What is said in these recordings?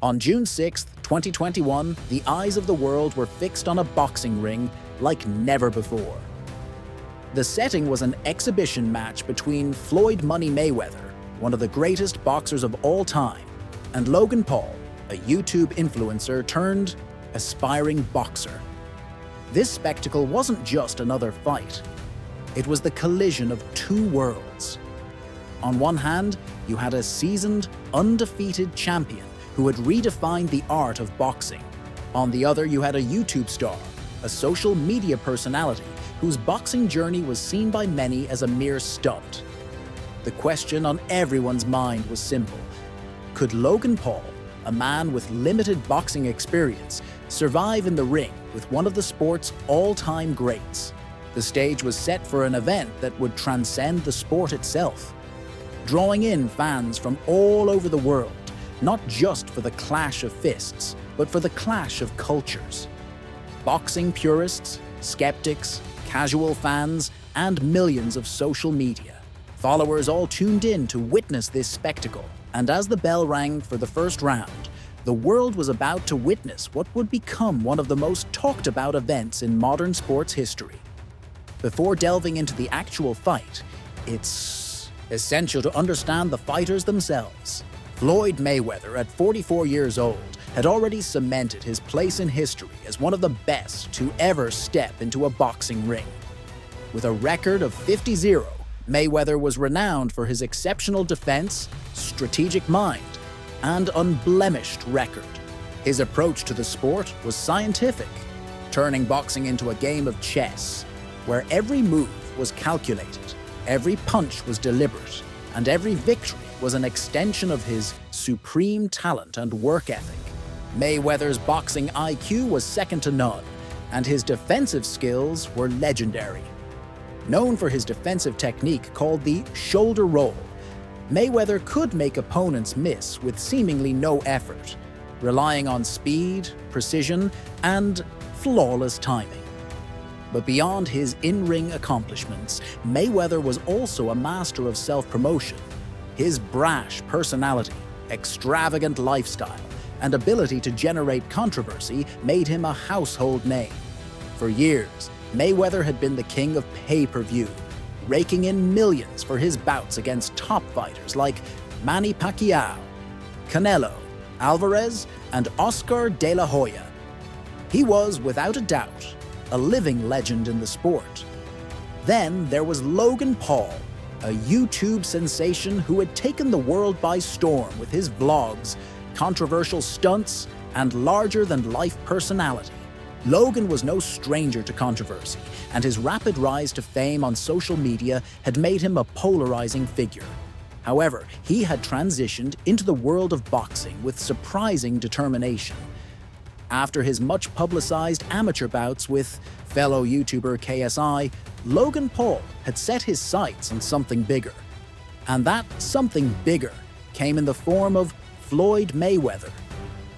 On June 6, 2021, the eyes of the world were fixed on a boxing ring like never before. The setting was an exhibition match between Floyd "Money" Mayweather, one of the greatest boxers of all time, and Logan Paul, a YouTube influencer turned aspiring boxer. This spectacle wasn't just another fight. It was the collision of two worlds. On one hand, you had a seasoned, undefeated champion who had redefined the art of boxing. On the other, you had a YouTube star, a social media personality whose boxing journey was seen by many as a mere stunt. The question on everyone's mind was simple. Could Logan Paul, a man with limited boxing experience, survive in the ring with one of the sport's all-time greats? The stage was set for an event that would transcend the sport itself, drawing in fans from all over the world, not just for the clash of fists, but for the clash of cultures. Boxing purists, skeptics, casual fans, and millions of social media followers all tuned in to witness this spectacle. And as the bell rang for the first round, the world was about to witness what would become one of the most talked about events in modern sports history. Before delving into the actual fight, it's essential to understand the fighters themselves. Floyd Mayweather, at 44 years old, had already cemented his place in history as one of the best to ever step into a boxing ring. With a record of 50-0, Mayweather was renowned for his exceptional defense, strategic mind, and unblemished record. His approach to the sport was scientific, turning boxing into a game of chess, where every move was calculated, every punch was deliberate, and every victory was an extension of his supreme talent and work ethic. Mayweather's boxing IQ was second to none, and his defensive skills were legendary. Known for his defensive technique called the shoulder roll, Mayweather could make opponents miss with seemingly no effort, relying on speed, precision, and flawless timing. But beyond his in-ring accomplishments, Mayweather was also a master of self-promotion. His brash personality, extravagant lifestyle, and ability to generate controversy made him a household name. For years, Mayweather had been the king of pay-per-view, raking in millions for his bouts against top fighters like Manny Pacquiao, Canelo, Alvarez, and Oscar de la Hoya. He was, without a doubt, a living legend in the sport. Then there was Logan Paul, a YouTube sensation who had taken the world by storm with his vlogs, controversial stunts, and larger-than-life personality. Logan was no stranger to controversy, and his rapid rise to fame on social media had made him a polarizing figure. However, he had transitioned into the world of boxing with surprising determination. After his much-publicized amateur bouts with fellow YouTuber KSI, Logan Paul had set his sights on something bigger. And that something bigger came in the form of Floyd Mayweather,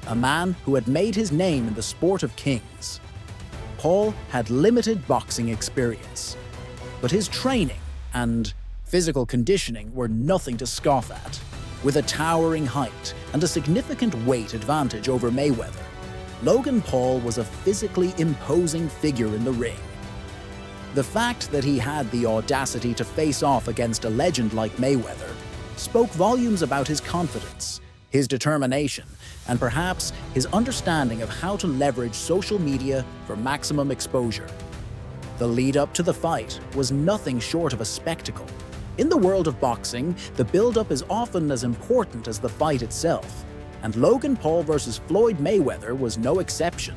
a man who had made his name in the sport of kings. Paul had limited boxing experience, but his training and physical conditioning were nothing to scoff at. With a towering height and a significant weight advantage over Mayweather, Logan Paul was a physically imposing figure in the ring. The fact that he had the audacity to face off against a legend like Mayweather spoke volumes about his confidence, his determination, and perhaps his understanding of how to leverage social media for maximum exposure. The lead-up to the fight was nothing short of a spectacle. In the world of boxing, the build-up is often as important as the fight itself, and Logan Paul versus Floyd Mayweather was no exception.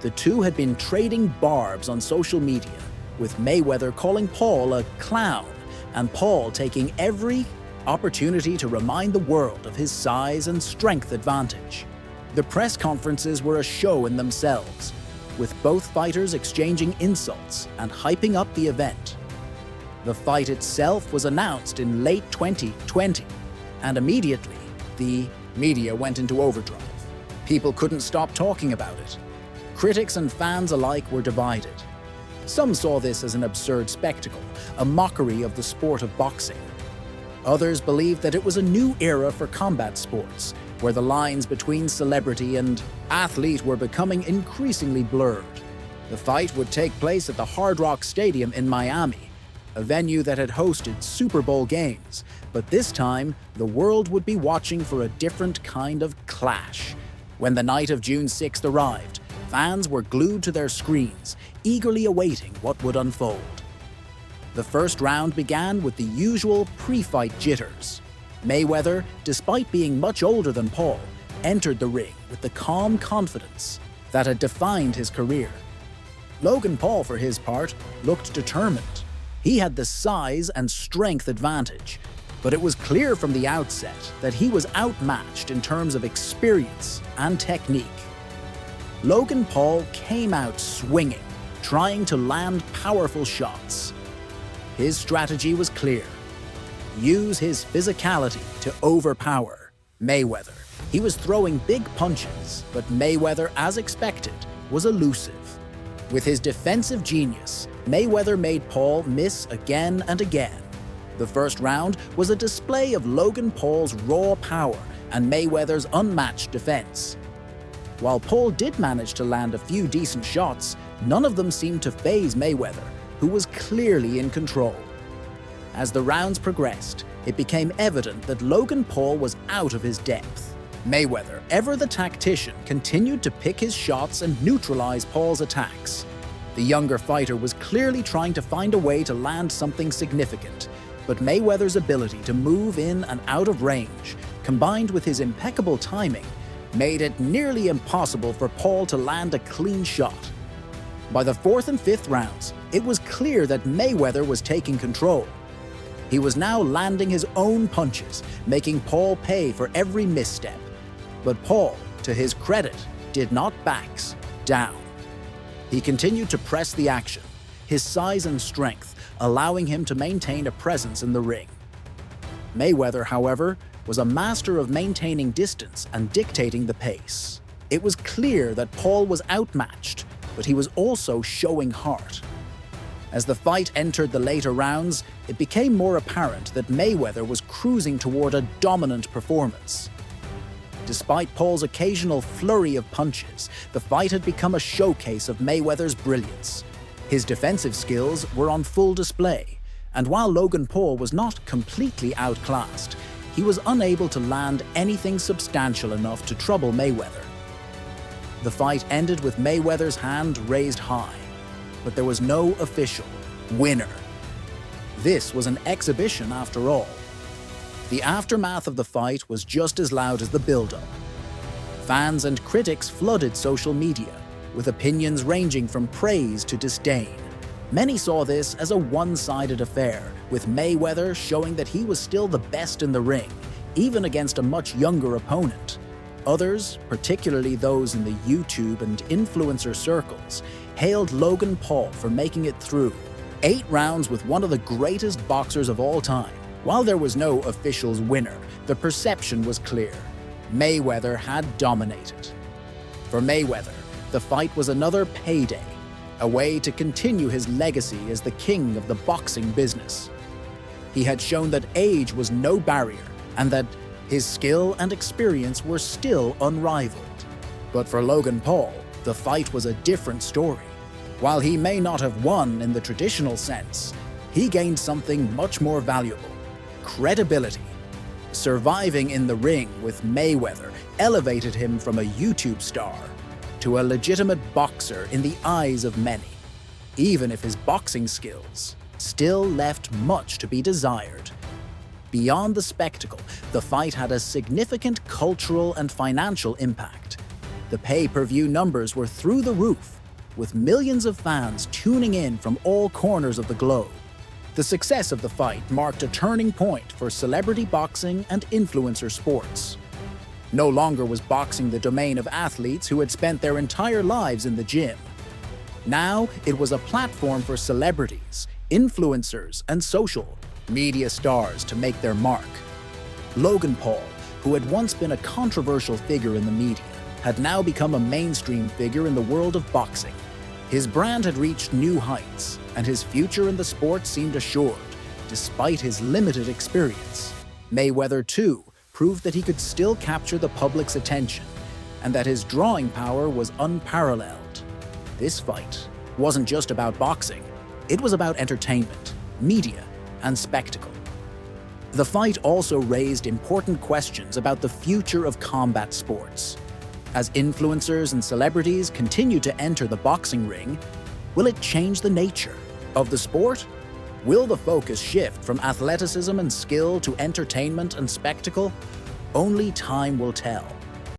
The two had been trading barbs on social media, with Mayweather calling Paul a clown, and Paul taking every opportunity to remind the world of his size and strength advantage. The press conferences were a show in themselves, with both fighters exchanging insults and hyping up the event. The fight itself was announced in late 2020, and immediately, the media went into overdrive. People couldn't stop talking about it. Critics and fans alike were divided. Some saw this as an absurd spectacle, a mockery of the sport of boxing. Others believed that it was a new era for combat sports, where the lines between celebrity and athlete were becoming increasingly blurred. The fight would take place at the Hard Rock Stadium in Miami, a venue that had hosted Super Bowl games, but this time the world would be watching for a different kind of clash. When the night of June 6th arrived, fans were glued to their screens, eagerly awaiting what would unfold. The first round began with the usual pre-fight jitters. Mayweather, despite being much older than Paul, entered the ring with the calm confidence that had defined his career. Logan Paul, for his part, looked determined. He had the size and strength advantage, but it was clear from the outset that he was outmatched in terms of experience and technique. Logan Paul came out swinging, trying to land powerful shots. His strategy was clear: use his physicality to overpower Mayweather. He was throwing big punches, but Mayweather, as expected, was elusive. With his defensive genius, Mayweather made Paul miss again and again. The first round was a display of Logan Paul's raw power and Mayweather's unmatched defense. While Paul did manage to land a few decent shots, none of them seemed to faze Mayweather, who was clearly in control. As the rounds progressed, it became evident that Logan Paul was out of his depth. Mayweather, ever the tactician, continued to pick his shots and neutralize Paul's attacks. The younger fighter was clearly trying to find a way to land something significant, but Mayweather's ability to move in and out of range, combined with his impeccable timing, made it nearly impossible for Paul to land a clean shot. By the fourth and fifth rounds, it was clear that Mayweather was taking control. He was now landing his own punches, making Paul pay for every misstep. But Paul, to his credit, did not back down. He continued to press the action, his size and strength allowing him to maintain a presence in the ring. Mayweather, however, was a master of maintaining distance and dictating the pace. It was clear that Paul was outmatched, but he was also showing heart. As the fight entered the later rounds, it became more apparent that Mayweather was cruising toward a dominant performance. Despite Paul's occasional flurry of punches, the fight had become a showcase of Mayweather's brilliance. His defensive skills were on full display, and while Logan Paul was not completely outclassed, he was unable to land anything substantial enough to trouble Mayweather. The fight ended with Mayweather's hand raised high, but there was no official winner. This was an exhibition after all. The aftermath of the fight was just as loud as the build-up. Fans and critics flooded social media, with opinions ranging from praise to disdain. Many saw this as a one-sided affair, with Mayweather showing that he was still the best in the ring, even against a much younger opponent. Others, particularly those in the YouTube and influencer circles, hailed Logan Paul for making it through 8 rounds with one of the greatest boxers of all time. While there was no official's winner, the perception was clear: Mayweather had dominated. For Mayweather, the fight was another payday, a way to continue his legacy as the king of the boxing business. He had shown that age was no barrier and that his skill and experience were still unrivaled. But for Logan Paul, the fight was a different story. While he may not have won in the traditional sense, he gained something much more valuable: credibility. Surviving in the ring with Mayweather elevated him from a YouTube star to a legitimate boxer in the eyes of many, even if his boxing skills still left much to be desired. Beyond the spectacle, the fight had a significant cultural and financial impact. The pay-per-view numbers were through the roof, with millions of fans tuning in from all corners of the globe. The success of the fight marked a turning point for celebrity boxing and influencer sports. No longer was boxing the domain of athletes who had spent their entire lives in the gym. Now, it was a platform for celebrities, influencers, and social media stars to make their mark. Logan Paul, who had once been a controversial figure in the media, had now become a mainstream figure in the world of boxing. His brand had reached new heights, and his future in the sport seemed assured, despite his limited experience. Mayweather, too, proved that he could still capture the public's attention and that his drawing power was unparalleled. This fight wasn't just about boxing, it was about entertainment, media, and spectacle. The fight also raised important questions about the future of combat sports. As influencers and celebrities continue to enter the boxing ring, will it change the nature of the sport? Will the focus shift from athleticism and skill to entertainment and spectacle? Only time will tell.